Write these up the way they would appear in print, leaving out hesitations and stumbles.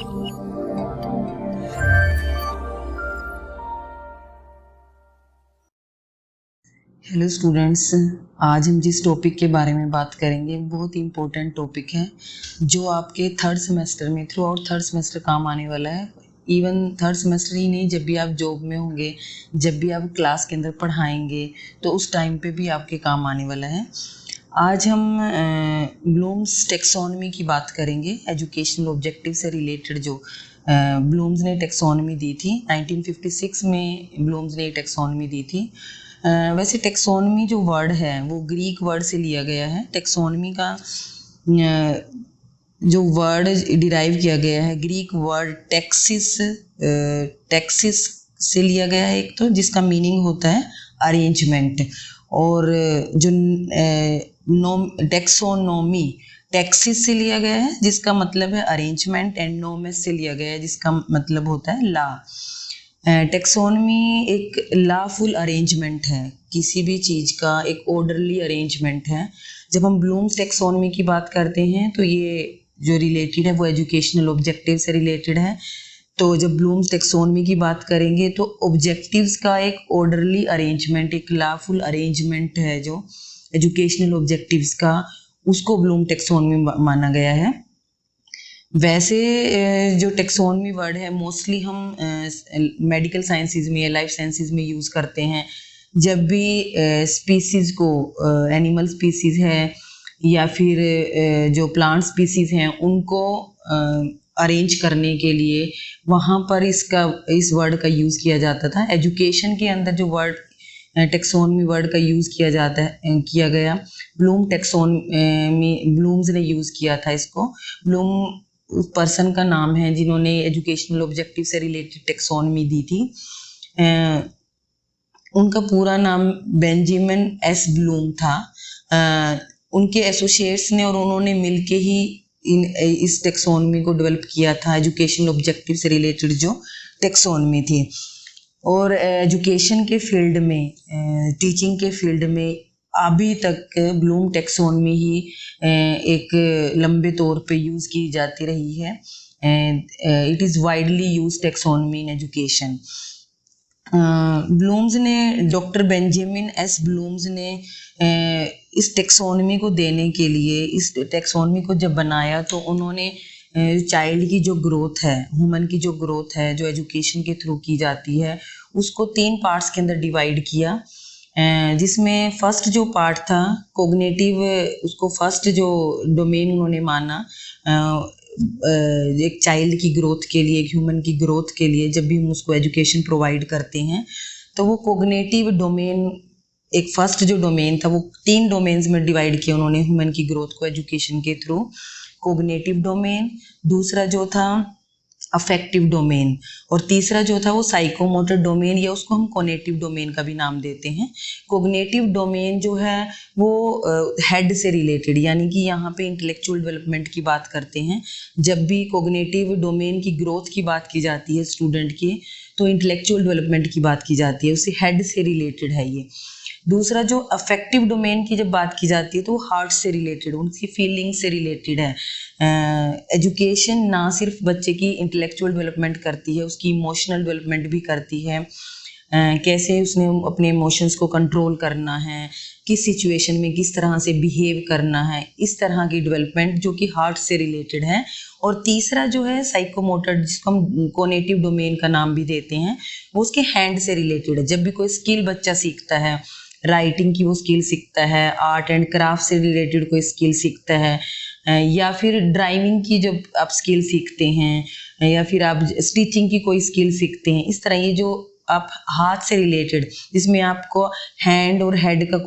Hello students, आज हम जिस टॉपिक के बारे में बात करेंगे बहुत ही इम्पोर्टेंट टॉपिक है जो आपके थर्ड सेमेस्टर में थ्रू आउट थर्ड सेमेस्टर काम आने वाला है। इवन थर्ड सेमेस्टर ही नहीं, जब भी आप जॉब में होंगे, जब भी आप क्लास के अंदर पढ़ाएंगे तो उस टाइम पे भी आपके काम आने वाला है। आज हम ब्लूम्स टेक्सोनमी की बात करेंगे। एजुकेशनल ऑब्जेक्टिव से रिलेटेड जो ब्लूम्स ने टेक्सोनमी दी थी 1956 में, ब्लूम्स ने टेक्सोनमी दी थी। वैसे टेक्सोनमी जो वर्ड है वो ग्रीक वर्ड से लिया गया है। टेक्सोनमी का जो वर्ड डिराइव किया गया है ग्रीक वर्ड टेक्सिस से लिया गया है एक तो, जिसका मीनिंग होता है अरेंजमेंट, और जो टेक्सोनोमी टेक्सिस से लिया गया है जिसका मतलब है अरेंजमेंट, एंड नोमस से लिया गया है जिसका मतलब होता है लॉ। टेक्सोनमी एक लॉफुल अरेंजमेंट है, किसी भी चीज़ का एक ऑर्डरली अरेंजमेंट है। जब हम ब्लूम्स टेक्सोनमी की बात करते हैं तो ये जो रिलेटेड है वो एजुकेशनल ऑब्जेक्टिव से रिलेटेड है। तो जब ब्लूम्स टेक्सोनमी की बात करेंगे तो ऑब्जेक्टिव्स का एक ऑर्डरली अरेंजमेंट, एक लॉफुल अरेंजमेंट है जो एजुकेशनल ऑब्जेक्टिव्स का, उसको ब्लूम टेक्सोनमी माना गया है। वैसे जो टेक्सोनमी वर्ड है मोस्टली हम मेडिकल साइंसेज में या लाइफ साइंसेज में यूज़ करते हैं। जब भी स्पीसीज़ को, एनिमल स्पीसीज़ है या फिर जो प्लांट स्पीसीज़ हैं उनको अरेंज करने के लिए वहाँ पर इस वर्ड का यूज़ किया जाता था। एजुकेशन के अंदर जो वर्ड टेक्सोनमी वर्ड का यूज़ किया गया ब्लूम्स ने यूज़ किया था इसको। ब्लूम उस पर्सन का नाम है जिन्होंने एजुकेशनल ऑब्जेक्टिव से रिलेटेड टेक्सोनमी दी थी। उनका पूरा नाम बेंजामिन एस ब्लूम था। उनके एसोसिएट्स ने और उन्होंने मिलके ही इस टेक्सोनमी को डेवलप किया था, एजुकेशनल ऑब्जेक्टिव से रिलेटेड जो टेक्सोनमी थी। और एजुकेशन के फील्ड में, टीचिंग के फील्ड में अभी तक ब्लूम टेक्सोनमी ही एक लंबे तौर पे यूज़ की जाती रही है। It is widely use taxonomy in education. Bloom's ने, डॉक्टर बेंजामिन एस ब्लूम्स ने इस टेक्सोनमी को देने के लिए, इस टेक्सोनमी को जब बनाया तो उन्होंने चाइल्ड की जो ग्रोथ है, ह्यूमन की जो ग्रोथ है जो एजुकेशन के थ्रू की जाती है, उसको 3 पार्ट्स के अंदर डिवाइड किया। जिसमें फर्स्ट जो पार्ट था कोग्निटिव, उसको फर्स्ट जो डोमेन उन्होंने माना एक चाइल्ड की ग्रोथ के लिए, एक ह्यूमन की ग्रोथ के लिए जब भी हम उसको एजुकेशन प्रोवाइड करते हैं तो वो कोग्निटिव डोमेन, एक फर्स्ट जो डोमेन था वो 3 डोमेन्स में डिवाइड किया उन्होंने ह्यूमन की ग्रोथ को एजुकेशन के थ्रू। कोग्निटिव डोमेन, दूसरा जो था अफेक्टिव डोमेन, और तीसरा जो था वो साइकोमोटर डोमेन, या उसको हम कॉग्निटिव डोमेन का भी नाम देते हैं। कोग्निटिव डोमेन जो है वो हेड से रिलेटेड, यानी कि यहाँ पे इंटेलेक्चुअल डेवलपमेंट की बात करते हैं। जब भी कोग्निटिव डोमेन की ग्रोथ की बात की जाती है स्टूडेंट की, तो इंटेलेक्चुअल डेवलपमेंट की बात की जाती है, उससे हेड से रिलेटेड है ये। दूसरा जो अफेक्टिव डोमेन की जब बात की जाती है तो वो हार्ट से रिलेटेड, उनकी फीलिंग से रिलेटेड है। एजुकेशन ना सिर्फ बच्चे की इंटेलेक्चुअल डेवलपमेंट करती है, उसकी इमोशनल डेवलपमेंट भी करती है। कैसे उसने अपने इमोशंस को कंट्रोल करना है, किस सिचुएशन में किस तरह से बिहेव करना है, इस तरह की डेवलपमेंट जो कि हार्ट से रिलेटेड है। और तीसरा जो है साइकोमोटर, जिसको हम कॉग्निटिव डोमेन का नाम भी देते हैं, वो उसके हैंड से रिलेटेड है। जब भी कोई स्किल बच्चा सीखता है, राइटिंग की वो स्किल सीखता है, आर्ट एंड क्राफ्ट से रिलेटेड कोई स्किल सीखता है, या फिर ड्राइविंग की जब आप स्किल सीखते हैं, या फिर आप स्टिचिंग की कोई स्किल सीखते हैं, इस तरह ये जो आप हाथ से रिलेटेड, जिसमें आपको हैंड और हेड का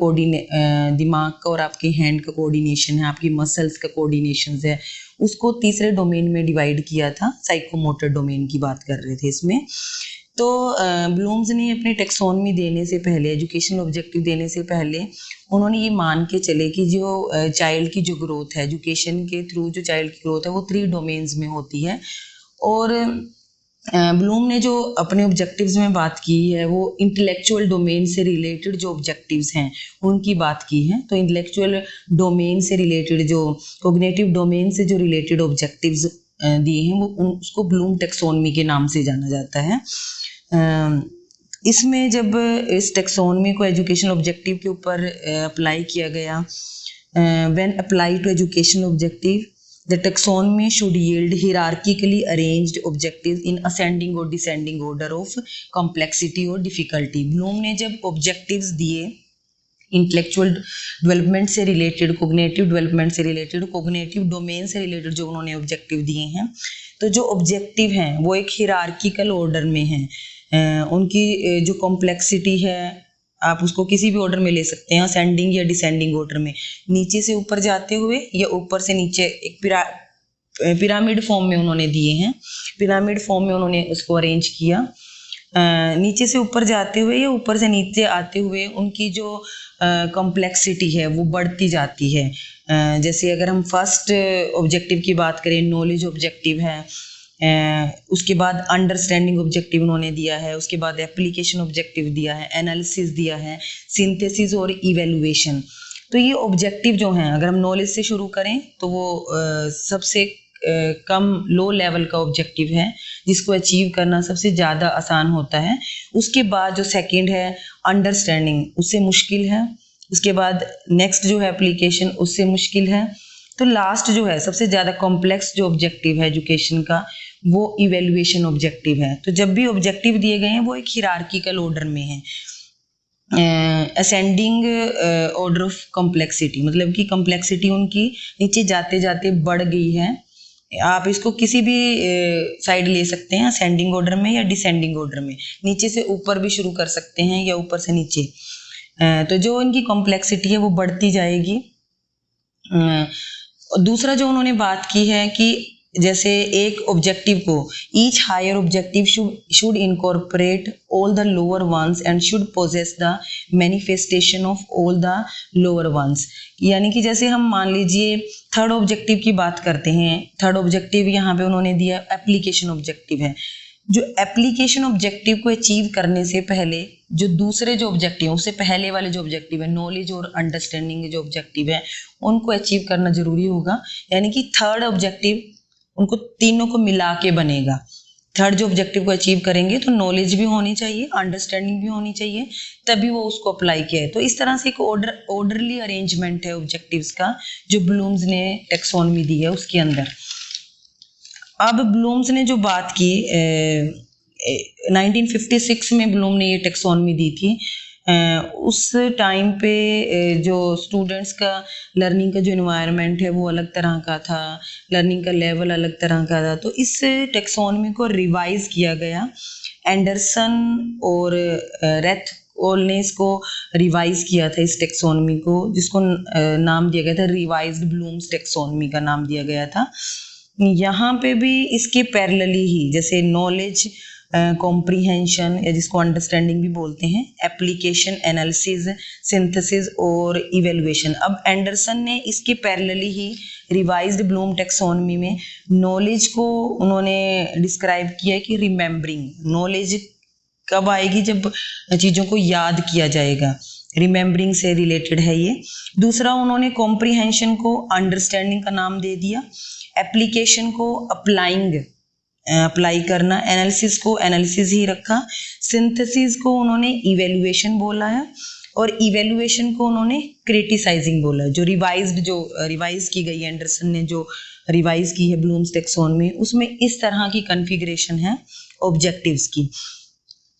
दिमाग का और आपके हैंड का कोऑर्डिनेशन है, आपकी मसल्स का कोऑर्डिनेशन है, उसको तीसरे डोमेन में डिवाइड किया था। साइकोमोटर डोमेन की बात कर रहे थे इसमें। तो ब्लूम्स ने अपने टेक्सोनमी देने से पहले, एजुकेशनल ऑब्जेक्टिव देने से पहले, उन्होंने ये मान के चले कि जो चाइल्ड की जो ग्रोथ है, एजुकेशन के थ्रू जो चाइल्ड की ग्रोथ है वो 3 डोमेन्स में होती है। और ब्लूम ने जो अपने ऑब्जेक्टिव्स में बात की है वो इंटेलेक्चुअल डोमेन से रिलेटेड जो ऑब्जेक्टिव्स हैं उनकी बात की है। तो इंटेलेक्चुअल डोमेन से रिलेटेड, जो कोग्निटिव डोमेन से जो रिलेटेड ऑब्जेक्टिव्स दिए हैं वो उसको ब्लूम टेक्सोनमी के नाम से जाना जाता है। इसमें जब इस टेक्सोनमी को एजुकेशनल ऑब्जेक्टिव के ऊपर अप्लाई किया गया, when apply to educational objective the taxonomy should yield hierarchically arranged objectives in ascending और डिसेंडिंग ऑर्डर ऑफ कॉम्प्लेक्सिटी और डिफिकल्टी। ब्लूम ने जब ऑब्जेक्टिव्स दिए इंटेलेक्चुअल डेवलपमेंट से रिलेटेड, कोग्निटिव डेवलपमेंट से रिलेटेड, कोग्निटिव डोमेन से रिलेटेड जो उन्होंने ऑब्जेक्टिव दिए हैं, तो जो ऑब्जेक्टिव हैं वो एक हियरार्किकल ऑर्डर में हैं। उनकी जो कॉम्प्लेक्सिटी है आप उसको किसी भी ऑर्डर में ले सकते हैं, असेंडिंग या डिसेंडिंग ऑर्डर में, नीचे से ऊपर जाते हुए या ऊपर से नीचे, एक पिरामिड फॉर्म में उन्होंने दिए हैं। पिरामिड फॉर्म में उन्होंने उसको अरेंज किया, नीचे से ऊपर जाते हुए या ऊपर से नीचे आते हुए उनकी जो कॉम्प्लेक्सिटी है वो बढ़ती जाती है। जैसे अगर हम फर्स्ट ऑब्जेक्टिव की बात करें, नॉलेज ऑब्जेक्टिव है, उसके बाद अंडरस्टैंडिंग ऑब्जेक्टिव उन्होंने दिया है, उसके बाद एप्लीकेशन ऑब्जेक्टिव दिया है, एनालिसिस दिया है, सिंथेसिस और इवेलुएशन। तो ये ऑब्जेक्टिव जो हैं, अगर हम नॉलेज से शुरू करें तो वो सबसे कम लो लेवल का ऑब्जेक्टिव है जिसको अचीव करना सबसे ज़्यादा आसान होता है। उसके बाद जो सेकंड है अंडरस्टैंडिंग, उससे मुश्किल है। उसके बाद नेक्स्ट जो है एप्लीकेशन, उससे मुश्किल है। तो लास्ट जो है सबसे ज़्यादा कॉम्प्लेक्स जो ऑब्जेक्टिव है एजुकेशन का, वो इवेल्युएशन ऑब्जेक्टिव है। तो जब भी ऑब्जेक्टिव दिए गए हैं वो एक हियरार्किकल ऑर्डर में है, असेंडिंग ऑर्डर ऑफ कॉम्प्लेक्सिटी, मतलब कि कॉम्प्लेक्सिटी उनकी नीचे जाते जाते बढ़ गई है। आप इसको किसी भी साइड ले सकते हैं, असेंडिंग ऑर्डर में या डिसेंडिंग ऑर्डर में, नीचे से ऊपर भी शुरू कर सकते हैं या ऊपर से नीचे। तो जो इनकी कॉम्प्लेक्सिटी है वो बढ़ती जाएगी। दूसरा जो उन्होंने बात की है कि जैसे एक ऑब्जेक्टिव को, each higher objective should incorporate all the lower ones and should possess the manifestation of all the lower ones. यानी कि जैसे हम मान लीजिए थर्ड ऑब्जेक्टिव की बात करते हैं, थर्ड ऑब्जेक्टिव यहाँ पे उन्होंने दिया एप्लीकेशन ऑब्जेक्टिव है। जो एप्लीकेशन ऑब्जेक्टिव को अचीव करने से पहले जो दूसरे जो ऑब्जेक्टिव, उससे पहले वाले जो ऑब्जेक्टिव है, नॉलेज और अंडरस्टैंडिंग जो ऑब्जेक्टिव है, उनको अचीव करना जरूरी होगा। यानी कि थर्ड ऑब्जेक्टिव उनको तीनों को मिला के बनेगा। थर्ड जो ऑब्जेक्टिव को अचीव करेंगे तो नॉलेज भी होनी चाहिए, अंडरस्टैंडिंग भी होनी चाहिए, तभी वो उसको अप्लाई किया है। तो इस तरह से एक ऑर्डरली अरेंजमेंट है ऑब्जेक्टिव्स का जो ब्लूम्स ने टेक्सोनमी दी है उसके अंदर। अब ब्लूम्स ने जो बात की 1956 में ब्लूम ने ये टेक्सोनमी दी थी। उस टाइम पे जो स्टूडेंट्स का लर्निंग का जो एनवायरनमेंट है वो अलग तरह का था, लर्निंग का लेवल अलग तरह का था। तो इस टेक्सोनमी को रिवाइज किया गया। एंडरसन और रेथ ओल ने इसको रिवाइज किया था इस टेक्सोनमी को, जिसको नाम दिया गया था रिवाइज्ड ब्लूम्स टेक्सोनमी का नाम दिया गया था। यहाँ पे भी इसके पैरेलली ही, जैसे नॉलेज, कॉम्प्रीहेंशन या जिसको अंडरस्टैंडिंग भी बोलते हैं, एप्लीकेशन, एनालिसिस, सिंथेसिस और इवेलुएशन। अब एंडरसन ने इसके पैरेलली ही रिवाइज्ड ब्लूम टेक्सोनमी में नॉलेज को उन्होंने डिस्क्राइब किया कि रिमेम्बरिंग। नॉलेज कब आएगी? जब चीज़ों को याद किया जाएगा, रिमेम्बरिंग से रिलेटेड है ये। दूसरा उन्होंने कॉम्प्रीहेंशन को अंडरस्टैंडिंग का नाम दे दिया, एप्लीकेशन को अप्लाई करना, एनालिसिस को एनालिसिस ही रखा, सिंथेसिस को उन्होंने इवेलुएशन बोला है और इवेलुएशन को उन्होंने क्रिटिसाइजिंग बोला है। जो रिवाइज की गई, एंडरसन ने जो रिवाइज की है ब्लूम्स टेक्सोनमी, उसमें इस तरह की कॉन्फ़िगरेशन है ऑब्जेक्टिव्स की।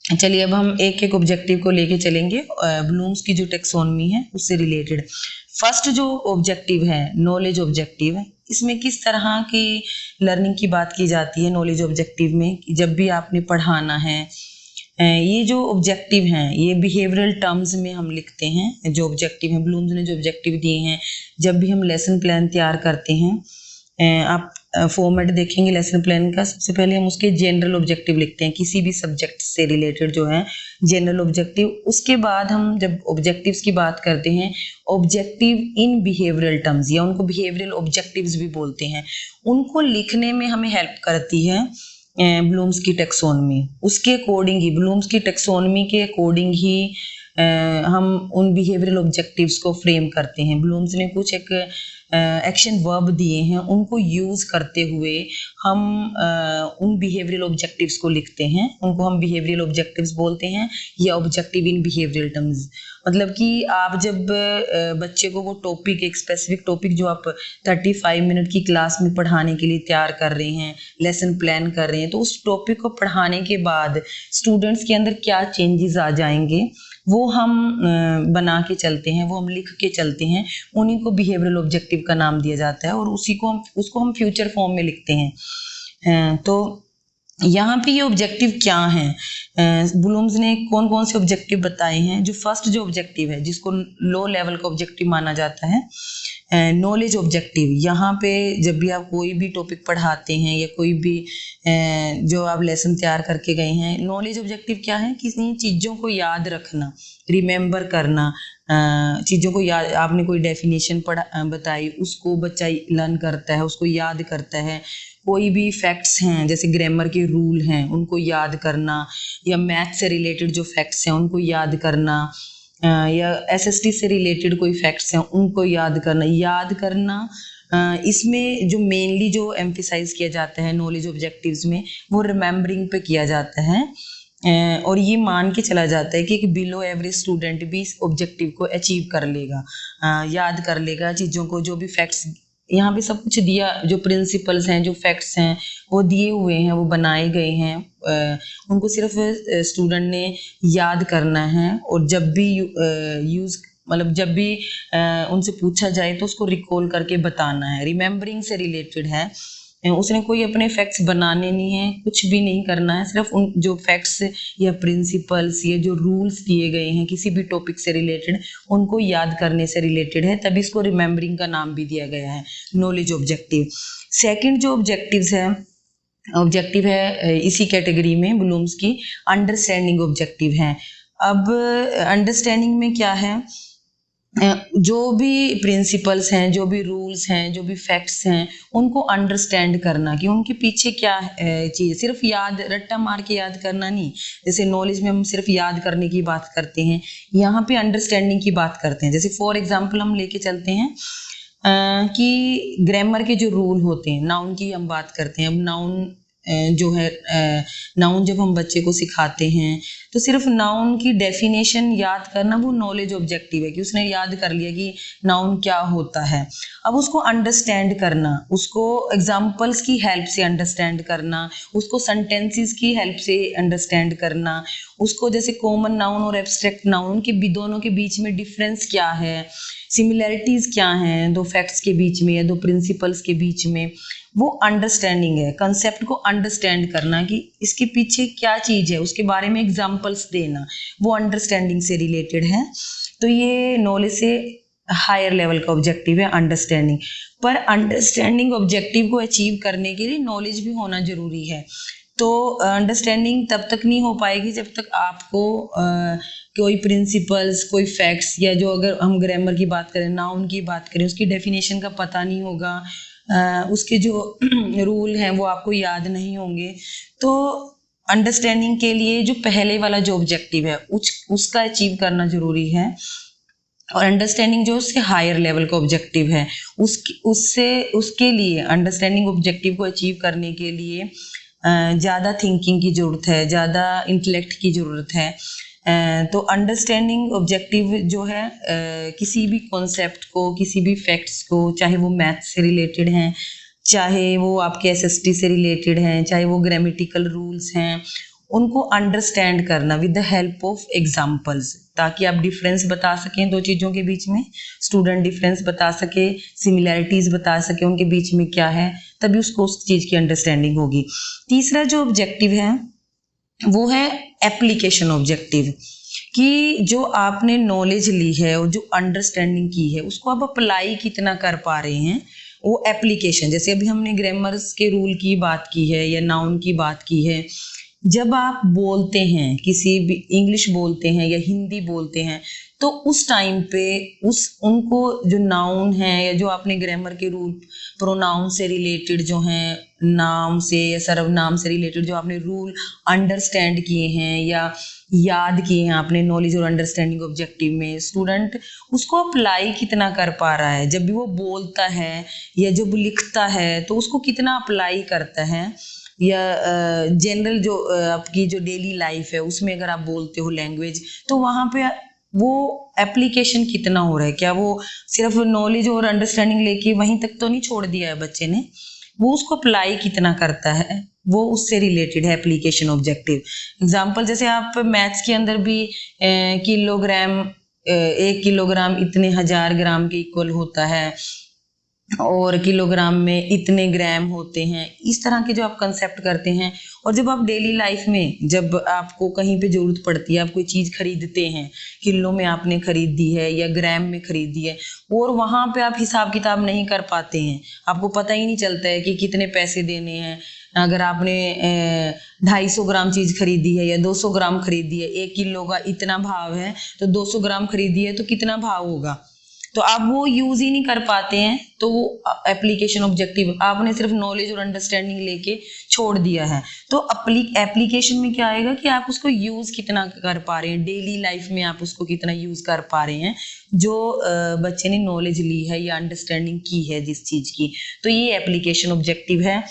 चलिए अब हम एक एक ऑब्जेक्टिव को लेके चलेंगे ब्लूम्स की जो टेक्सोनमी है उससे रिलेटेड। फर्स्ट जो ऑब्जेक्टिव है नॉलेज ऑब्जेक्टिव है, इसमें किस तरह की लर्निंग की बात की जाती है नॉलेज ऑब्जेक्टिव में? जब भी आपने पढ़ाना है, ये जो ऑब्जेक्टिव हैं ये बिहेवियरल टर्म्स में हम लिखते हैं। जो ऑब्जेक्टिव हैं, ब्लूम्स ने जो ऑब्जेक्टिव दिए हैं, जब भी हम लेसन प्लान तैयार करते हैं, आप फॉर्मेट देखेंगे लेसन प्लान का, सबसे पहले हम उसके जनरल ऑब्जेक्टिव लिखते हैं, किसी भी सब्जेक्ट से रिलेटेड जो है जनरल ऑब्जेक्टिव। उसके बाद हम जब ऑब्जेक्टिव्स की बात करते हैं, ऑब्जेक्टिव इन बिहेवियरल टर्म्स या उनको बिहेवियरल ऑब्जेक्टिव्स भी बोलते हैं, उनको लिखने में हमें हेल्प करती है ब्लूम्स की टेक्सोनमी। उसके अकॉर्डिंग ही, ब्लूम्स की टेक्सोनमी के अकॉर्डिंग ही हम उन बिहेवियरल ऑब्जेक्टिव्स को फ्रेम करते हैं। ब्लूम्स ने कुछ एक एक्शन वर्ब दिए हैं उनको यूज़ करते हुए हम उन बिहेवियरल ऑब्जेक्टिव्स को लिखते हैं, उनको हम बिहेवियरल ऑब्जेक्टिव्स बोलते हैं या ऑब्जेक्टिव इन बिहेवियरल टर्म्स। मतलब कि आप जब बच्चे को वो टॉपिक, एक स्पेसिफिक टॉपिक जो आप 35 मिनट की क्लास में पढ़ाने के लिए तैयार कर रहे हैं, लेसन प्लान कर रहे हैं, तो उस टॉपिक को पढ़ाने के बाद स्टूडेंट्स के अंदर क्या चेंजेस आ जाएंगे वो हम बना के चलते हैं, वो हम लिख के चलते हैं, उन्हीं को बिहेवियरल ऑब्जेक्टिव का नाम दिया जाता है और उसको हम फ्यूचर फॉर्म में लिखते हैं। तो यहाँ पे ये ऑब्जेक्टिव क्या हैं, ब्लूम्स ने कौन कौन से ऑब्जेक्टिव बताए हैं। जो फर्स्ट जो ऑब्जेक्टिव है जिसको लो लेवल का ऑब्जेक्टिव माना जाता है, नॉलेज ऑब्जेक्टिव। यहाँ पे जब भी आप कोई भी टॉपिक पढ़ाते हैं या कोई भी जो आप लेसन तैयार करके गए हैं, नॉलेज ऑब्जेक्टिव क्या है, किसी चीज़ों को याद रखना, रिमेंबर करना, चीज़ों को याद, आपने कोई डेफिनेशन बताई उसको बच्चा लर्न करता है, उसको याद करता है। कोई भी फैक्ट्स हैं जैसे ग्रामर के रूल हैं उनको याद करना, या मैथ से रिलेटेड जो फैक्ट्स हैं उनको याद करना, या एसएसटी से रिलेटेड कोई फैक्ट्स हैं उनको याद करना। इसमें जो मेनली जो एम्फिसाइज किया जाता है नॉलेज ऑब्जेक्टिव्स में, वो रिमेम्बरिंग पे किया जाता है और ये मान के चला जाता है कि एक बिलो एवरेज स्टूडेंट भी इस ऑब्जेक्टिव को अचीव कर लेगा, याद कर लेगा चीज़ों को। जो भी फैक्ट्स यहाँ पे सब कुछ दिया, जो प्रिंसिपल्स हैं, जो फैक्ट्स हैं वो दिए हुए हैं, वो बनाए गए हैं, उनको सिर्फ स्टूडेंट ने याद करना है और जब भी जब भी उनसे पूछा जाए तो उसको रिकॉल करके बताना है। रिमेम्बरिंग से रिलेटेड है, उसने कोई अपने फैक्ट्स बनाने नहीं है, कुछ भी नहीं करना है, सिर्फ उन जो फैक्ट्स या प्रिंसिपल्स या जो रूल्स दिए गए हैं किसी भी टॉपिक से रिलेटेड उनको याद करने से रिलेटेड है, तभी इसको रिमेम्बरिंग का नाम भी दिया गया है, नॉलेज ऑब्जेक्टिव। सेकंड जो ऑब्जेक्टिव है इसी कैटेगरी में ब्लूम्स की, अंडरस्टैंडिंग ऑब्जेक्टिव है। अब अंडरस्टैंडिंग में क्या है, जो भी प्रिंसिपल्स हैं, जो भी रूल्स हैं, जो भी फैक्ट्स हैं, उनको अंडरस्टैंड करना कि उनके पीछे क्या चीज़, सिर्फ याद, रट्टा मार के याद करना नहीं। जैसे नॉलेज में हम सिर्फ याद करने की बात करते हैं, यहाँ पे अंडरस्टैंडिंग की बात करते हैं। जैसे फॉर एग्जांपल हम लेके चलते हैं कि ग्रामर के जो रूल होते हैं, नाउन की हम बात करते हैं। अब नाउन जो है, नाउन जब हम बच्चे को सिखाते हैं तो सिर्फ नाउन की डेफिनेशन याद करना वो नॉलेज ऑब्जेक्टिव है कि उसने याद कर लिया कि नाउन क्या होता है। अब उसको अंडरस्टैंड करना, उसको एग्जाम्पल्स की हेल्प से अंडरस्टैंड करना, उसको सेंटेंसेस की हेल्प से अंडरस्टैंड करना, उसको जैसे कॉमन नाउन और एब्स्ट्रैक्ट नाउन के दोनों के बीच में डिफरेंस क्या है, सिमिलैरिटीज़ क्या हैं दो फैक्ट्स के बीच में या दो प्रिंसिपल्स के बीच में, वो अंडरस्टैंडिंग है। कंसेप्ट को अंडरस्टैंड करना कि इसके पीछे क्या चीज़ है, उसके बारे में एग्जांपल्स देना, वो अंडरस्टैंडिंग से रिलेटेड है। तो ये नॉलेज से हायर लेवल का ऑब्जेक्टिव है अंडरस्टैंडिंग। पर अंडरस्टैंडिंग ऑब्जेक्टिव को अचीव करने के लिए नॉलेज भी होना ज़रूरी है। तो अंडरस्टैंडिंग तब तक नहीं हो पाएगी जब तक आपको कोई प्रिंसिपल्स, कोई फैक्ट्स, या जो अगर हम ग्रामर की बात करें, नाउन की बात करें, उसकी डेफिनेशन का पता नहीं होगा, उसके जो रूल हैं वो आपको याद नहीं होंगे। तो अंडरस्टैंडिंग के लिए जो पहले वाला जो ऑब्जेक्टिव है उसका अचीव करना ज़रूरी है। और अंडरस्टैंडिंग जो उसके हायर लेवल का ऑब्जेक्टिव है उसके लिए अंडरस्टैंडिंग ऑब्जेक्टिव को अचीव करने के लिए ज़्यादा थिंकिंग की ज़रूरत है, ज़्यादा इंटेलेक्ट की ज़रूरत है। तो अंडरस्टैंडिंग ऑब्जेक्टिव जो है किसी भी कॉन्सेप्ट को, किसी भी फैक्ट्स को, चाहे वो मैथ से रिलेटेड हैं, चाहे वो आपके एसएसटी से रिलेटेड हैं, चाहे वो ग्रामेटिकल रूल्स हैं, उनको अंडरस्टैंड करना with the help of examples, ताकि आप डिफरेंस बता सकें दो चीज़ों के बीच में, स्टूडेंट डिफरेंस बता सके, सिमिलैरिटीज़ बता सके उनके बीच में क्या है, तभी उसको उस चीज़ की अंडरस्टैंडिंग होगी। तीसरा जो ऑब्जेक्टिव है वो है एप्लीकेशन ऑब्जेक्टिव, कि जो आपने नॉलेज ली है और जो अंडरस्टैंडिंग की है उसको आप अप्लाई कितना कर पा रहे हैं, वो एप्लीकेशन। जैसे अभी हमने ग्रामर्स के रूल की बात की है या नाउन की बात की है, जब आप बोलते हैं, किसी भी इंग्लिश बोलते हैं या हिंदी बोलते हैं, तो उस टाइम पे उनको जो नाउन है या जो आपने ग्रामर के रूल प्रोनाउन से रिलेटेड जो हैं, नाम से या सर्वनाम से रिलेटेड जो आपने रूल अंडरस्टैंड किए हैं या याद किए हैं आपने नॉलेज और अंडरस्टैंडिंग ऑब्जेक्टिव में, स्टूडेंट उसको अप्लाई कितना कर पा रहा है। जब भी वो बोलता है या जब लिखता है तो उसको कितना अप्लाई करता है, या जनरल जो आपकी जो डेली लाइफ है उसमें अगर आप बोलते हो लैंग्वेज, तो वहाँ पे वो एप्लीकेशन कितना हो रहा है। क्या वो सिर्फ नॉलेज और अंडरस्टैंडिंग लेके वहीं तक तो नहीं छोड़ दिया है बच्चे ने, वो उसको अप्लाई कितना करता है, वो उससे रिलेटेड है एप्लीकेशन ऑब्जेक्टिव। एग्जाम्पल जैसे आप मैथ्स के अंदर भी किलोग्राम, 1 किलोग्राम इतने 1000 ग्राम के इक्वल होता है और किलोग्राम में इतने ग्राम होते हैं, इस तरह के जो आप कंसेप्ट करते हैं। और जब आप डेली लाइफ में जब आपको कहीं पे ज़रूरत पड़ती है, आप कोई चीज़ खरीदते हैं, किलो में आपने खरीदी है या ग्राम में खरीदी है, और वहाँ पे आप हिसाब किताब नहीं कर पाते हैं, आपको पता ही नहीं चलता है कि कितने पैसे देने हैं। अगर आपने 250 ग्राम चीज़ खरीदी है या 200 ग्राम खरीदी है, 1 किलो का इतना भाव है तो 200 ग्राम खरीदी है तो कितना भाव होगा, तो आप वो यूज ही नहीं कर पाते हैं। तो वो एप्लीकेशन ऑब्जेक्टिव आपने सिर्फ नॉलेज और अंडरस्टैंडिंग लेके छोड़ दिया है। तो एप्लीकेशन में क्या आएगा कि आप उसको यूज कितना कर पा रहे हैं, डेली लाइफ में आप उसको कितना यूज कर पा रहे हैं, जो बच्चे ने नॉलेज ली है या अंडरस्टैंडिंग की है जिस चीज की। तो ये एप्लीकेशन ऑब्जेक्टिव है।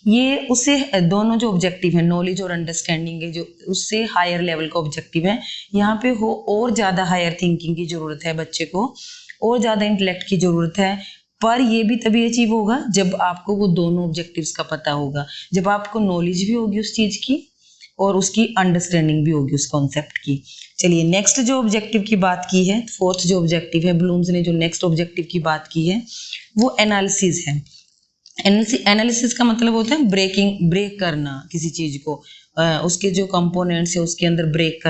ये उससे दोनों जो ऑब्जेक्टिव है नॉलेज और अंडरस्टैंडिंग है, जो उससे हायर लेवल का ऑब्जेक्टिव है। यहाँ पे हो और ज्यादा हायर थिंकिंग की जरूरत है बच्चे को, और ज़्यादा इंटेलेक्ट की ज़रूरत है। पर ये भी तभी अचीव होगा जब आपको वो दोनों ऑब्जेक्टिव्स का पता होगा, जब आपको नॉलेज भी होगी उस चीज़ की और उसकी अंडरस्टैंडिंग भी होगी उस कॉन्सेप्ट की। चलिए नेक्स्ट जो ऑब्जेक्टिव की बात की है, फोर्थ जो ऑब्जेक्टिव है, ब्लूम्स ने जो नेक्स्ट ऑब्जेक्टिव की बात की है वो एनालिसिस है। एनालिसिस का मतलब होता है ब्रेक करना किसी चीज़ को, उसके जो कंपोनेंट्स है उसके अंदर ब्रेक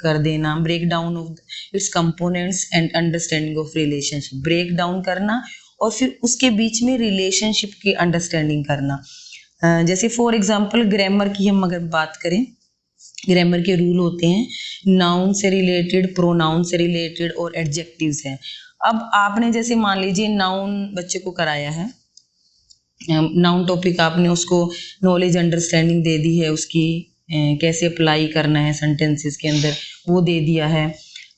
कर देना, break down of its components and understanding of relationship, break down करना और फिर उसके बीच में रिलेशनशिप की अंडरस्टैंडिंग करना। जैसे फॉर एग्जांपल ग्रामर की हम अगर बात करें, ग्रामर के रूल होते हैं नाउन से रिलेटेड, प्रोनाउन से रिलेटेड और एडजेक्टिव्स हैं। अब आपने जैसे मान लीजिए नाउन बच्चे को कराया है, नाउन टॉपिक आपने उसको नॉलेज अंडरस्टैंडिंग दे दी है, उसकी कैसे अप्लाई करना है सेंटेंसेस के अंदर वो दे दिया है।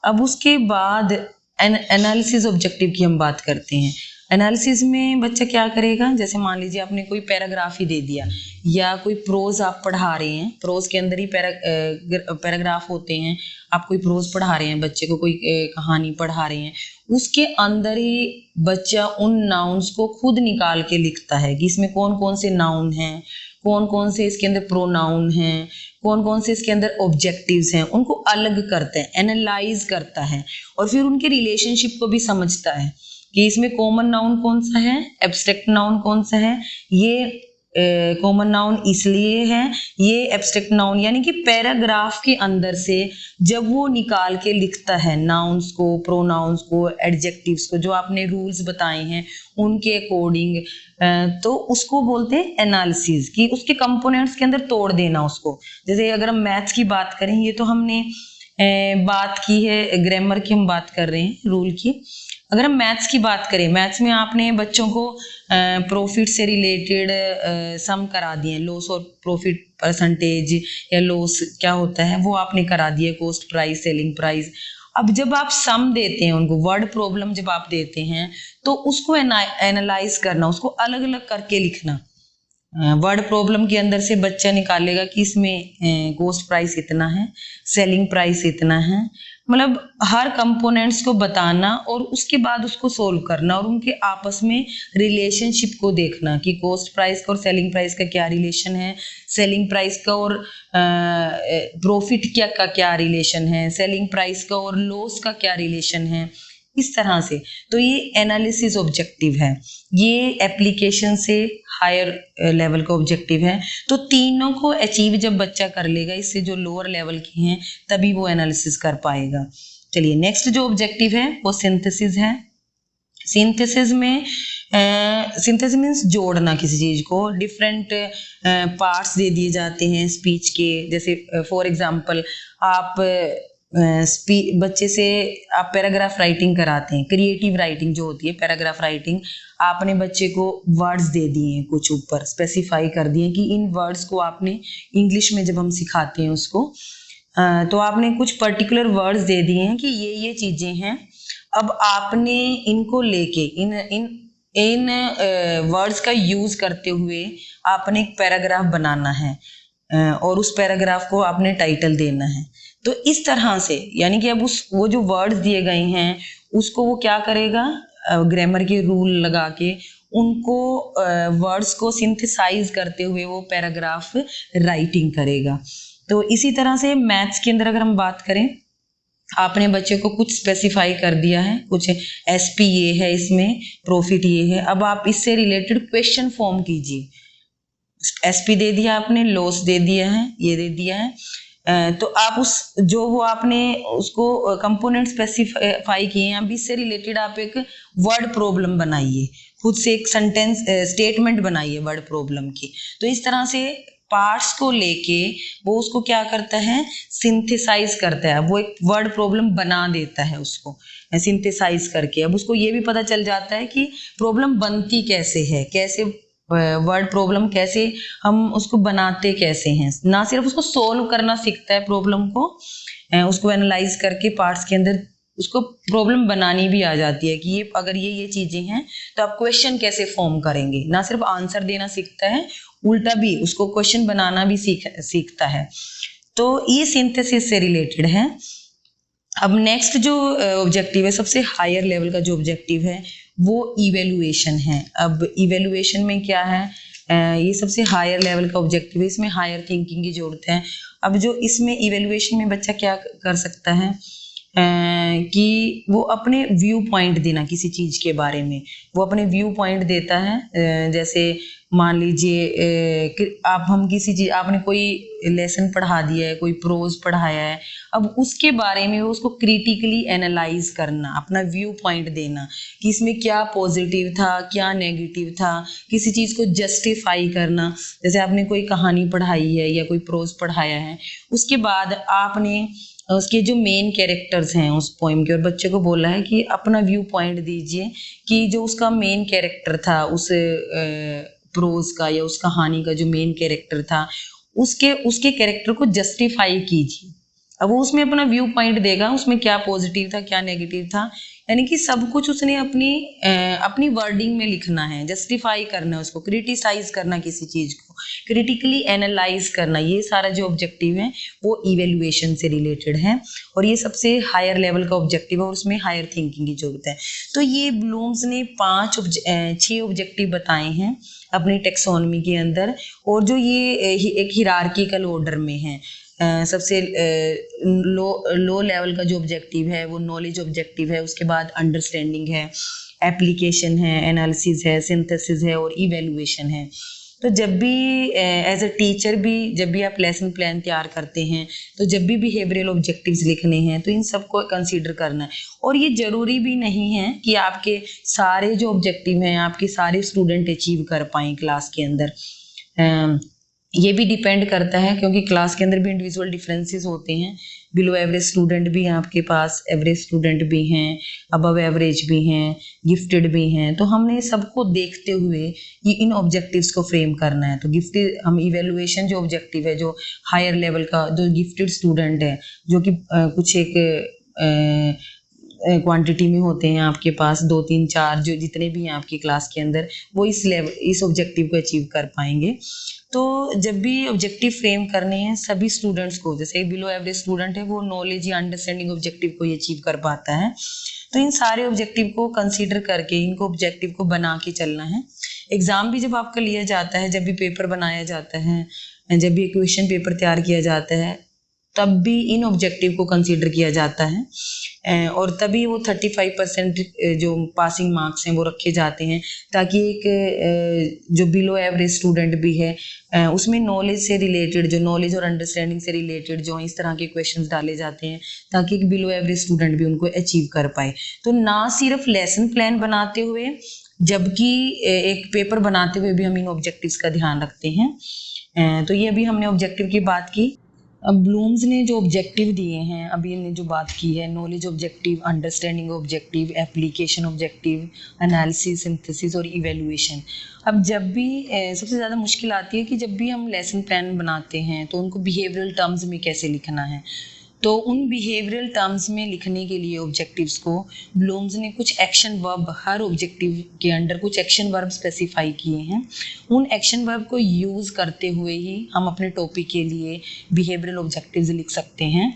अब उसके बाद एनालिसिस ऑब्जेक्टिव की हम बात करते हैं। एनालिसिस में बच्चा क्या करेगा, जैसे मान लीजिए आपने कोई पैराग्राफ ही दे दिया या कोई प्रोज आप पढ़ा रहे हैं, प्रोज के अंदर ही पैराग्राफ होते हैं, आप कोई प्रोज पढ़ा रहे हैं बच्चे को, कोई कहानी पढ़ा रहे हैं, उसके अंदर ही बच्चा उन नाउन्स को खुद निकाल के लिखता है कि इसमें कौन कौन से नाउन हैं, कौन कौन से इसके अंदर प्रोनाउन हैं, कौन कौन से इसके अंदर ऑब्जेक्टिव्स हैं, उनको अलग करता है, एनालाइज करता है और फिर उनके रिलेशनशिप को भी समझता है कि इसमें कॉमन नाउन कौन सा है, एब्स्ट्रैक्ट नाउन कौन सा है, ये कॉमन नाउन इसलिए है, ये एब्स्ट्रैक्ट नाउन, यानी कि पैराग्राफ के अंदर से जब वो निकाल के लिखता है नाउन्स को, प्रोनाउंस को, एडजेक्टिव्स को, जो आपने रूल्स बताए हैं उनके अकॉर्डिंग, तो उसको बोलते हैं एनालिसिस, कि उसके कंपोनेंट्स के अंदर तोड़ देना उसको। जैसे अगर हम मैथ्स की बात करें, ये तो हमने बात की है, ग्रामर की हम बात कर रहे हैं रूल की। अगर हम मैथ्स की बात करें, मैथ्स में आपने बच्चों को प्रॉफिट से रिलेटेड सम करा दिए, लॉस और प्रॉफिट परसेंटेज या लॉस क्या होता है वो आपने करा दिया, कॉस्ट प्राइस, सेलिंग प्राइस। अब जब आप सम देते हैं उनको, वर्ड प्रॉब्लम जब आप देते हैं तो उसको एनालाइज करना, उसको अलग अलग करके लिखना। वर्ड प्रॉब्लम के अंदर से बच्चा निकालेगा कि इसमें कॉस्ट प्राइस इतना है, सेलिंग प्राइस इतना है, मतलब हर कंपोनेंट्स को बताना और उसके बाद उसको सोल्व करना और उनके आपस में रिलेशनशिप को देखना कि कॉस्ट प्राइस का और सेलिंग प्राइस का क्या रिलेशन है, सेलिंग प्राइस का और प्रॉफिट का क्या रिलेशन है, सेलिंग प्राइस का और लॉस का क्या रिलेशन है, इस तरह से। तो ये एनालिसिस ऑब्जेक्टिव है, ये एप्लीकेशन से हायर लेवल का ऑब्जेक्टिव है। तो तीनों को अचीव जब बच्चा कर लेगा, इससे जो लोअर लेवल के हैं तभी वो एनालिसिस कर पाएगा। चलिए नेक्स्ट जो ऑब्जेक्टिव है वो सिंथेसिस है। सिंथेसिस में सिंथेसिस मीन्स जोड़ना किसी चीज को, डिफरेंट पार्ट्स दे दिए जाते हैं स्पीच के। जैसे फॉर एग्जांपल आप बच्चे से आप पैराग्राफ राइटिंग कराते हैं, क्रिएटिव राइटिंग जो होती है, पैराग्राफ राइटिंग, आपने बच्चे को वर्ड्स दे दिए हैं, कुछ ऊपर स्पेसिफाई कर दिए कि इन वर्ड्स को आपने इंग्लिश में जब हम सिखाते हैं उसको, तो आपने कुछ पर्टिकुलर वर्ड्स दे दिए हैं कि ये चीज़ें हैं। अब आपने इनको लेके इन वर्ड्स का यूज़ करते हुए आपने एक पैराग्राफ बनाना है, और उस पैराग्राफ को आपने टाइटल देना है। तो इस तरह से, यानी कि अब वो जो वर्ड्स दिए गए हैं उसको वो क्या करेगा, ग्रामर के रूल लगा के उनको वर्ड्स को सिंथेसाइज करते हुए वो पैराग्राफ राइटिंग करेगा। तो इसी तरह से मैथ्स के अंदर अगर हम बात करें, आपने बच्चे को कुछ स्पेसिफाई कर दिया है, कुछ एसपी ये है, इसमें प्रॉफिट ये है, अब आप इससे रिलेटेड क्वेश्चन फॉर्म कीजिए। एसपी दे दिया आपने, लॉस दे दिया है, ये दे दिया है, तो आप वो आपने उसको कंपोनेंट स्पेसिफाई किए हैं, अब इससे रिलेटेड आप एक वर्ड प्रॉब्लम बनाइए, खुद से एक सेंटेंस स्टेटमेंट बनाइए वर्ड प्रॉब्लम की। तो इस तरह से पार्ट्स को लेके वो उसको क्या करता है, सिंथेसाइज करता है, वो एक वर्ड प्रॉब्लम बना देता है उसको सिंथेसाइज करके। अब उसको ये भी पता चल जाता है कि प्रॉब्लम बनती कैसे है, कैसे वर्ड प्रॉब्लम कैसे हम उसको बनाते कैसे हैं, ना सिर्फ उसको सोल्व करना सीखता है प्रॉब्लम को, उसको एनालाइज करके पार्ट्स के अंदर उसको प्रॉब्लम बनानी भी आ जाती है कि ये अगर ये चीजें हैं तो आप क्वेश्चन कैसे फॉर्म करेंगे। ना सिर्फ आंसर देना सीखता है, उल्टा भी उसको क्वेश्चन बनाना भी सीखता है। तो ये सिंथेसिस से रिलेटेड है। अब नेक्स्ट जो ऑब्जेक्टिव है, सबसे हायर लेवल का जो ऑब्जेक्टिव है वो इवेल्युएशन है। अब इवेल्युएशन में क्या है, ये सबसे हायर लेवल का ऑब्जेक्टिव है, इसमें हायर थिंकिंग की जरूरत है। अब जो इसमें इवेल्युएशन में बच्चा क्या कर सकता है कि वो अपने व्यू पॉइंट देना, किसी चीज़ के बारे में वो अपने व्यू पॉइंट देता है। जैसे मान लीजिए हम किसी चीज़, आपने कोई लेसन पढ़ा दिया है, कोई प्रोज पढ़ाया है, अब उसके बारे में उसको क्रिटिकली एनालाइज करना, अपना व्यू पॉइंट देना कि इसमें क्या पॉजिटिव था, क्या नेगेटिव था, किसी चीज़ को जस्टिफाई करना। जैसे आपने कोई कहानी पढ़ाई है या कोई प्रोज पढ़ाया है, उसके बाद आपने उसके जो मेन कैरेक्टर्स हैं उस पोएम के, और बच्चे को बोला है कि अपना व्यू पॉइंट दीजिए कि जो उसका मेन कैरेक्टर था उस प्रोज का या उस कहानी का जो मेन कैरेक्टर था, उसके कैरेक्टर को जस्टिफाई कीजिए। अब वो उसमें अपना व्यू पॉइंट देगा, उसमें क्या पॉजिटिव था, क्या नेगेटिव था, यानी कि सब कुछ उसने अपनी वर्डिंग में लिखना है, जस्टिफाई करना है, उसको क्रिटिसाइज करना, किसी चीज को क्रिटिकली एनालाइज करना। ये सारा जो ऑब्जेक्टिव है वो इवेल्युएशन से रिलेटेड है, और ये सबसे हायर लेवल का ऑब्जेक्टिव है, और उसमें हायर थिंकिंग की जरूरत है। तो ये ब्लूम्स ने 6 ऑब्जेक्टिव बताए हैं अपनी टेक्सोनमी के अंदर, और जो ये एक हिरार्किकल ऑर्डर में है। सबसे लो लेवल का जो ऑब्जेक्टिव है वो नॉलेज ऑब्जेक्टिव है, उसके बाद अंडरस्टैंडिंग है, एप्लीकेशन है, एनालिसिस है, सिंथेसिस है, और इवेल्युएशन है। तो जब भी एज अ टीचर भी जब भी आप लेसन प्लान तैयार करते हैं, तो जब भी बिहेवियरल ऑब्जेक्टिव्स लिखने हैं तो इन सबको कंसीडर करना है। और ये ज़रूरी भी नहीं है कि आपके सारे जो ऑब्जेक्टिव हैं आपके सारे स्टूडेंट अचीव कर पाएँ क्लास के अंदर। ये भी डिपेंड करता है, क्योंकि क्लास के अंदर भी इंडिविजुअल डिफरेंसेस होते हैं। बिलो एवरेज स्टूडेंट भी हैं आपके पास, एवरेज स्टूडेंट भी हैं, अबव एवरेज भी हैं, गिफ्टेड भी हैं। तो हमने सबको देखते हुए ये इन ऑब्जेक्टिव्स को फ्रेम करना है। तो गिफ्टेड, हम इवेल्युएशन जो ऑब्जेक्टिव है, जो हायर लेवल का जो गिफ्टेड स्टूडेंट है, जो कि कुछ एक क्वांटिटी में होते हैं आपके पास, 2 3 4 जो जितने भी हैं आपकी क्लास के अंदर, वो इस ऑब्जेक्टिव को अचीव कर पाएंगे। तो जब भी ऑब्जेक्टिव फ्रेम करने हैं सभी स्टूडेंट्स को, जैसे एक बिलो एवरेज स्टूडेंट है वो नॉलेज या अंडरस्टैंडिंग ऑब्जेक्टिव को अचीव कर पाता है, तो इन सारे ऑब्जेक्टिव को कंसीडर करके इनको ऑब्जेक्टिव को बना के चलना है। एग्जाम भी जब आपका लिया जाता है, जब भी पेपर बनाया जाता है, जब भी क्वेश्चन पेपर तैयार किया जाता है, तब भी इन ऑब्जेक्टिव को कंसीडर किया जाता है, और तभी वो 35% जो पासिंग मार्क्स हैं वो रखे जाते हैं, ताकि एक जो बिलो एवरेज स्टूडेंट भी है उसमें नॉलेज से रिलेटेड, जो नॉलेज और अंडरस्टैंडिंग से रिलेटेड जो इस तरह के क्वेश्चंस डाले जाते हैं, ताकि एक बिलो एवरेज स्टूडेंट भी उनको अचीव कर पाए। तो ना सिर्फ लेसन प्लान बनाते हुए, जबकि एक पेपर बनाते हुए भी हम इन ऑब्जेक्टिव्स का ध्यान रखते हैं। तो ये अभी हमने ऑब्जेक्टिव की बात की। अब ब्लूम्स ने जो ऑब्जेक्टिव दिए हैं, अभी ने जो बात की है, knowledge objective, understanding objective, application objective, analysis, synthesis और इवैल्यूएशन। अब जब भी सबसे ज़्यादा मुश्किल आती है कि जब भी हम लेसन प्लान बनाते हैं तो उनको बिहेवियरल टर्म्स में कैसे लिखना है। तो उन बिहेवियरल टर्म्स में लिखने के लिए ऑब्जेक्टिव्स को ब्लूम्स ने कुछ एक्शन वर्ब, हर ऑब्जेक्टिव के अंडर कुछ एक्शन वर्ब स्पेसिफाई किए हैं। उन एक्शन वर्ब को यूज़ करते हुए ही हम अपने टॉपिक के लिए बिहेवियरल ऑब्जेक्टिव्स लिख सकते हैं।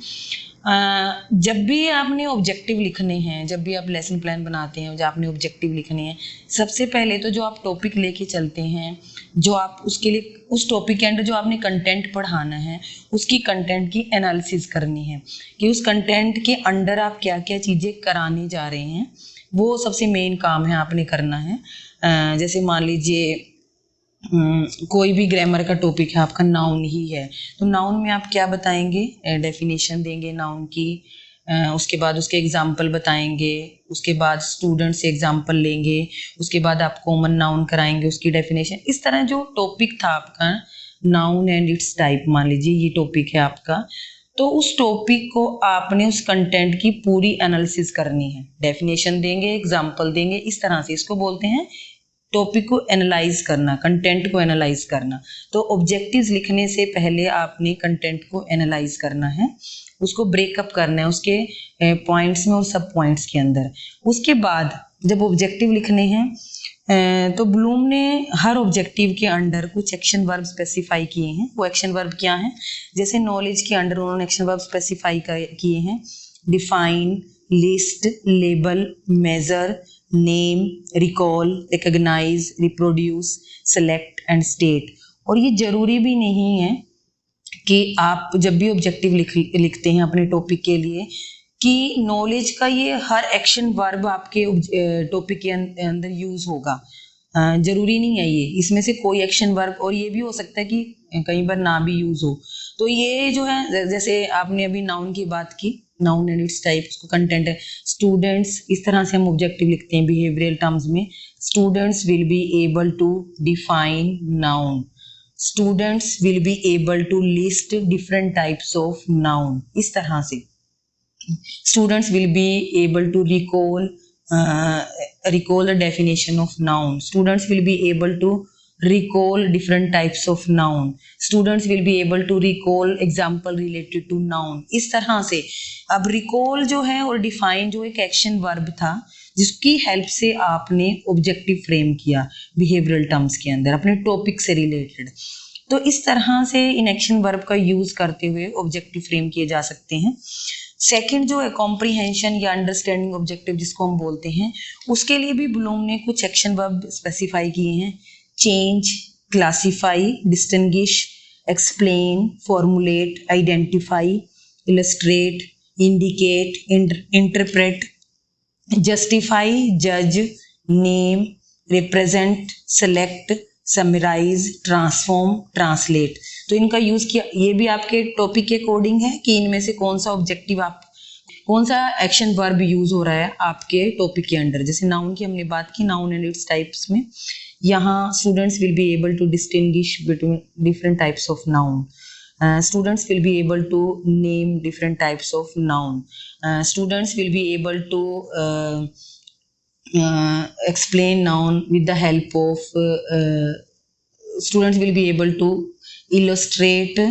जब भी आपने ऑब्जेक्टिव लिखने हैं, जब भी आप लेसन प्लान बनाते हैं, जब आपने ऑब्जेक्टिव लिखने हैं, सबसे पहले तो जो आप टॉपिक लेके चलते हैं, जो आप उसके लिए उस टॉपिक के अंदर जो आपने कंटेंट पढ़ाना है, उसकी कंटेंट की एनालिसिस करनी है कि उस कंटेंट के अंडर आप क्या क्या चीज़ें कराने जा रहे हैं। वो सबसे मेन काम है आपने करना है। जैसे मान लीजिए कोई भी ग्रामर का टॉपिक है, आपका नाउन ही है, तो नाउन में आप क्या बताएंगे, डेफिनेशन देंगे नाउन की, उसके बाद उसके एग्जाम्पल बताएंगे, उसके बाद स्टूडेंट से एग्जाम्पल लेंगे, उसके बाद आप कॉमन नाउन कराएंगे, उसकी डेफिनेशन। इस तरह जो टॉपिक था आपका नाउन एंड इट्स टाइप, मान लीजिए ये टॉपिक है आपका, तो उस टॉपिक को आपने उस कंटेंट की पूरी एनालिसिस करनी है, डेफिनेशन देंगे, एग्जाम्पल देंगे, इस तरह से इसको बोलते हैं टॉपिक को एनालाइज करना, कंटेंट को एनालाइज करना। तो ऑब्जेक्टिव्स लिखने से पहले आपने कंटेंट को एनालाइज करना है, उसको ब्रेकअप करना है उसके पॉइंट्स में और सब पॉइंट्स के अंदर। उसके बाद जब ऑब्जेक्टिव लिखने हैं तो ब्लूम ने हर ऑब्जेक्टिव के अंडर कुछ एक्शन वर्ब स्पेसिफाई किए हैं। वो एक्शन वर्ब क्या हैं, जैसे नॉलेज के अंडर उन्होंने एक्शन वर्ब स्पेसिफाई किए हैं, define, list, label, measure, name, recall, recognise, reproduce, select and state. और ये जरूरी भी नहीं है कि आप जब भी ऑब्जेक्टिव लिखते हैं अपने टॉपिक के लिए कि नॉलेज का ये हर एक्शन वर्ब आपके टॉपिक के अंदर यूज होगा, जरूरी नहीं है ये, इसमें से कोई एक्शन वर्ब, और ये भी हो सकता है कि कई बार ना भी यूज हो। तो ये जो है, जैसे आपने अभी नाउन की बात की, नाउन एंड इट्स टाइप, उसको कंटेंट है, स्टूडेंट्स, इस तरह से हम ऑब्जेक्टिव लिखते हैं बिहेवियरल टर्म्स में, students will be able to define noun, students will be able to list different types of noun, इस तरह से students will be able to recall the definition of noun, students will be able to recall different types of noun, students will be able to recall example related to noun। इस तरह से अब recall जो है और define जो एक action verb था जिसकी हेल्प से आपने ऑब्जेक्टिव फ्रेम किया बिहेवियरल टर्म्स के अंदर अपने टॉपिक से रिलेटेड। तो इस तरह से इन एक्शन वर्ब का यूज करते हुए ऑब्जेक्टिव फ्रेम किए जा सकते हैं। सेकंड जो है कॉम्प्रीहेंशन या अंडरस्टैंडिंग ऑब्जेक्टिव जिसको हम बोलते हैं, उसके लिए भी ब्लूम ने कुछ एक्शन वर्ब स्पेसिफाई किए हैं, change, classify, distinguish, explain, formulate, identify, illustrate, indicate, interpret, justify, जज, name, represent, select, summarise, transform, translate. तो इनका यूज किया, ये भी आपके टॉपिक के अकॉर्डिंग है कि इनमें से कौन सा ऑब्जेक्टिव आप, कौन सा एक्शन वर्ब यूज हो रहा है आपके टॉपिक के अंडर। जैसे नाउन की हमने बात की, नाउन एंड इट्स टाइप्स में, यहाँ students will be able to distinguish between different types of noun, students will be able to name different types of noun, students will be able to explain noun with the help of students will be able to illustrate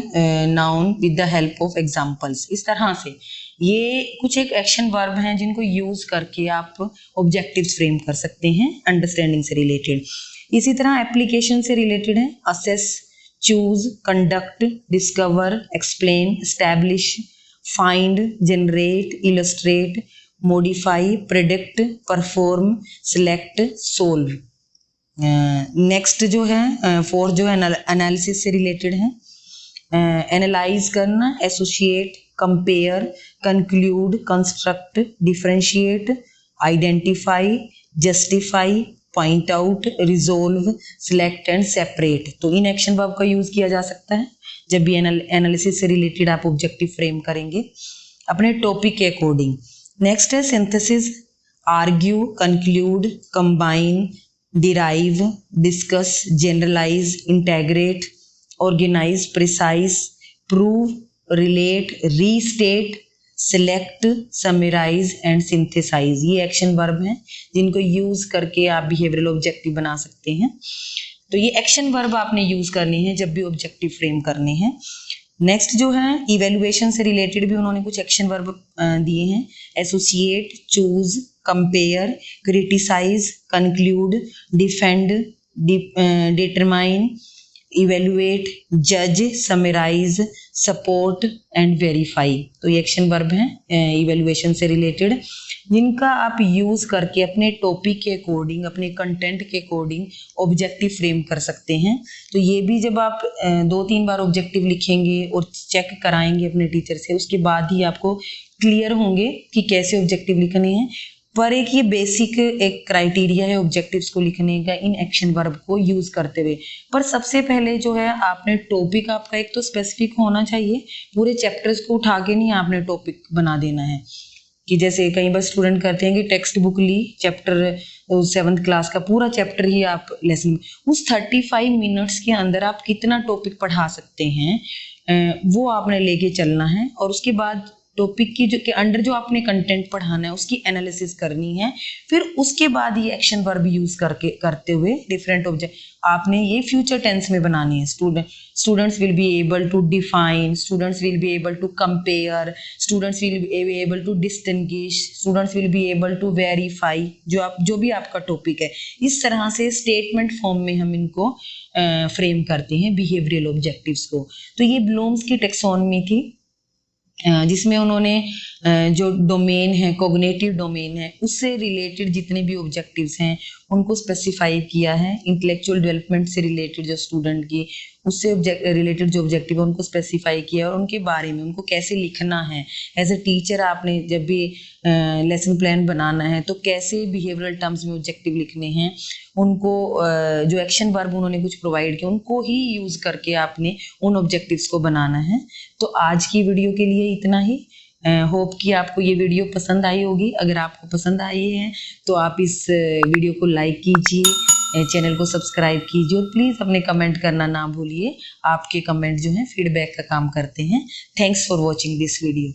noun with the help of examples। इस तरह से ये कुछ एक action verb हैं जिनको use करके आप ऑब्जेक्टिव्स फ्रेम कर सकते हैं अंडरस्टैंडिंग से रिलेटेड। इसी तरह एप्लीकेशन से रिलेटेड है, assess, choose, conduct, discover, explain, establish, find, generate, illustrate, modify, predict, perform, select, solve। Next जो है फोर्थ जो है एनालिसिस से रिलेटेड है, एनालाइज करना, associate, compare, conclude, construct, differentiate, identify, justify, point out, resolve, select and separate. तो in action verb का use किया जा सकता है जब भी एनालिसिस से रिलेटेड आप ऑब्जेक्टिव फ्रेम करेंगे अपने टॉपिक के अकॉर्डिंग। नेक्स्ट है synthesis, argue, conclude, combine, derive, discuss, generalise, integrate, organise, precise, prove, relate, restate, select, summarise and synthesise, ये एक्शन वर्ब हैं जिनको यूज करके आप बिहेवियरल ऑब्जेक्टिव बना सकते हैं। तो ये एक्शन वर्ब आपने यूज करनी है जब भी ऑब्जेक्टिव फ्रेम करने हैं। नेक्स्ट जो है इवेल्युएशन से रिलेटेड भी उन्होंने कुछ एक्शन वर्ब दिए हैं। Associate, choose, compare, criticise, conclude, defend, determine, evaluate, जज, समराइज, सपोर्ट एंड वेरीफाई। तो ये एक्शन वर्ब हैं इवेल्युएशन से रिलेटेड, जिनका आप यूज करके अपने टॉपिक के अकॉर्डिंग, अपने कंटेंट के अकॉर्डिंग ऑब्जेक्टिव फ्रेम कर सकते हैं। तो ये भी जब आप 2-3 बार ऑब्जेक्टिव लिखेंगे और चेक कराएंगे अपने टीचर से, उसके बाद ही आपको क्लियर होंगे कि कैसे ऑब्जेक्टिव लिखने हैं। पर एक ये बेसिक एक क्राइटेरिया है ऑब्जेक्टिव्स को लिखने का इन एक्शन वर्ब को यूज करते हुए। पर सबसे पहले जो है आपने टॉपिक आपका एक तो स्पेसिफिक होना चाहिए, पूरे चैप्टर्स को उठा के नहीं आपने टॉपिक बना देना है। कि जैसे कई बार स्टूडेंट करते हैं कि टेक्स्ट बुक ली, चैप्टर 7th क्लास का पूरा चैप्टर ही आप लेसन, उस 35 मिनट्स के अंदर आप कितना टॉपिक पढ़ा सकते हैं वो आपने लेके चलना है। और उसके बाद टॉपिक की जो के अंडर जो आपने कंटेंट पढ़ाना है उसकी एनालिसिस करनी है। फिर उसके बाद ये एक्शन वर्ब यूज करके करते हुए डिफरेंट ऑब्जेक्ट आपने ये फ्यूचर टेंस में बनानी है। Students will be able to define, students will be able to compare, students will be able to distinguish, students will be able to verify, जो भी आपका टॉपिक है। इस तरह से स्टेटमेंट फॉर्म में हम इनको फ्रेम करते हैं बिहेवियरल ऑब्जेक्टिव्स को। तो ये ब्लूम्स की टेक्सोनमी थी जिसमें उन्होंने जो डोमेन है, कोग्निटिव डोमेन है, उससे रिलेटेड जितने भी ऑब्जेक्टिव्स हैं उनको स्पेसिफाई किया है। इंटेलेक्चुअल डेवलपमेंट से रिलेटेड जो स्टूडेंट की उससे रिलेटेड जो ऑब्जेक्टिव है उनको स्पेसिफाई किया और उनके बारे में उनको कैसे लिखना है। एज ए टीचर आपने जब भी लेसन प्लान बनाना है तो कैसे बिहेवियरल टर्म्स में ऑब्जेक्टिव लिखने हैं, उनको जो एक्शन वर्ब उन्होंने कुछ प्रोवाइड किया उनको ही यूज करके आपने उन ऑब्जेक्टिव्स को बनाना है। तो आज की वीडियो के लिए इतना ही। होप कि आपको ये वीडियो पसंद आई होगी। अगर आपको पसंद आई है तो आप इस वीडियो को लाइक कीजिए, चैनल को सब्सक्राइब कीजिए और प्लीज़ अपने कमेंट करना ना भूलिए। आपके कमेंट जो हैं फीडबैक का काम करते हैं। Thanks for watching this video.